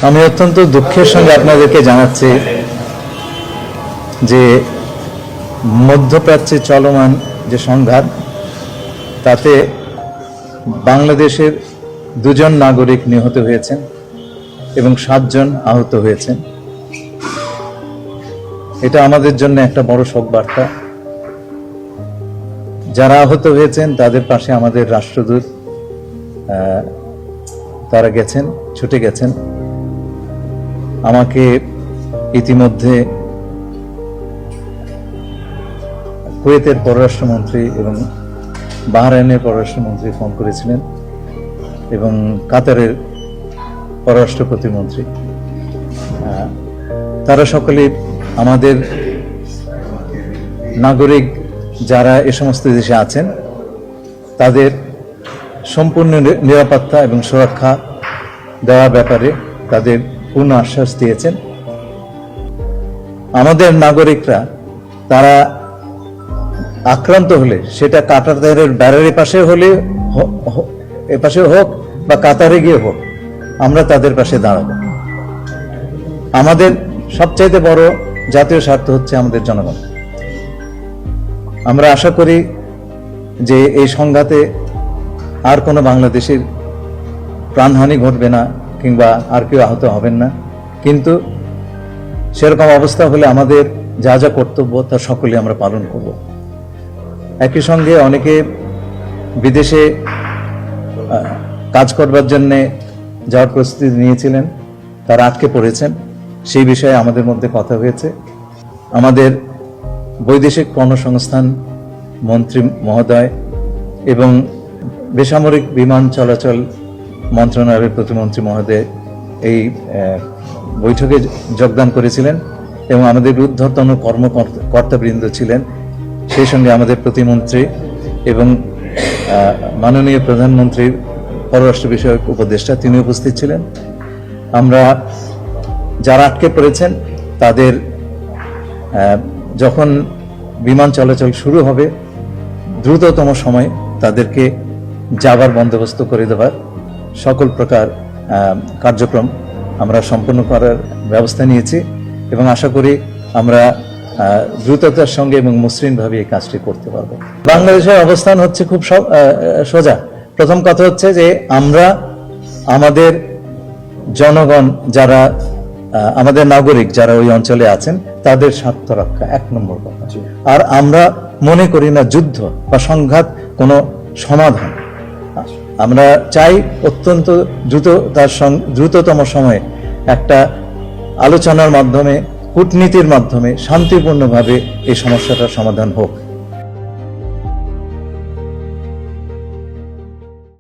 আমি অত্যন্ত দুঃখের সঙ্গে আপনাদেরকে জানাচ্ছি যে মধ্যপ্রাচ্যে চলমান যে সংঘাত তাতে বাংলাদেশের 2 জন নাগরিক নিহত হয়েছেন এবং 7 জন আহত হয়েছেন। এটা আমাদের জন্য একটা বড় শোক বার্তা। যারা আহত হয়েছেন তাদের পাশে আমাদের রাষ্ট্রদূত তারা গেছেন, ছুটে গেছেন। আমাকে ইতিমধ্যে কুয়েতের পররাষ্ট্রমন্ত্রী এবং বাহরাইনের পররাষ্ট্রমন্ত্রী ফোন করেছিলেন এবং কাতারের পররাষ্ট্র প্রতিমন্ত্রী। তারা সকলে আমাদের নাগরিক যারা এ সমস্ত দেশে আছেন তাদের সম্পূর্ণ নিরাপত্তা এবং সুরক্ষা দেওয়ার ব্যাপারে তাদের পূর্ণ আশ্বাস দিয়েছেন। আমাদের নাগরিকরা তারা আক্রান্ত হলে সেটা কাতারের ব্যারের পাশে হলে এপাশে হোক বা কাতারে গিয়ে হোক, আমরা তাদের পাশে দাঁড়াবো। আমাদের সবচাইতে বড় জাতীয় স্বার্থ হচ্ছে আমাদের জনগণ। আমরা আশা করি যে এই সংঘাতে আর কোনো বাংলাদেশের প্রাণহানি ঘটবে না কিংবা আর কেউ আহত হবেন না, কিন্তু সেরকম অবস্থা হলে আমাদের যা যা কর্তব্য তা সকলে আমরা পালন করব। একই সঙ্গে অনেকে বিদেশে কাজ করবার জন্যে যাওয়ার প্রস্তুতি নিয়েছিলেন, তারা আটকে পড়েছেন। সেই বিষয়ে আমাদের মধ্যে কথা হয়েছে। আমাদের বৈদেশিক কর্মসংস্থান মন্ত্রী মহোদয় এবং বেসামরিক বিমান চলাচল মন্ত্রণালয়ের প্রতিমন্ত্রী মহোদয় এই বৈঠকে যোগদান করেছিলেন এবং আমাদের ঊর্ধ্বতন কর্মকর্তাবৃন্দ ছিলেন। সেই সঙ্গে আমাদের প্রতিমন্ত্রী এবং মাননীয় প্রধানমন্ত্রীর পররাষ্ট্র বিষয়ক উপদেষ্টা তিনি উপস্থিত ছিলেন। আমরা যারা আটকে পড়েছেন তাদের যখন বিমান চলাচল শুরু হবে দ্রুততম সময়ে তাদেরকে যাবার বন্দোবস্ত করে দেওয়ার সকল প্রকার কার্যক্রম আমরা সম্পন্ন করার ব্যবস্থা নিয়েছি এবং আশা করি আমরা দ্রুততার সঙ্গে এবং মসৃণভাবে এই কাজটি করতে পারবো। বাংলাদেশের অবস্থান হচ্ছে খুব সোজা। প্রথম কথা হচ্ছে যে আমরা আমাদের জনগণ যারা আমাদের নাগরিক যারা ওই অঞ্চলে আছেন তাদের স্বার্থ রক্ষা 1 নম্বর কথা। আর আমরা মনে করি না যুদ্ধ বা সংঘাত কোনো সমাধান। আমরা চাই অত্যন্ত দ্রুততম সময়ে একটা আলোচনার মাধ্যমে, কূটনীতির মাধ্যমে শান্তিপূর্ণভাবে এই সমস্যাটার সমাধান হোক।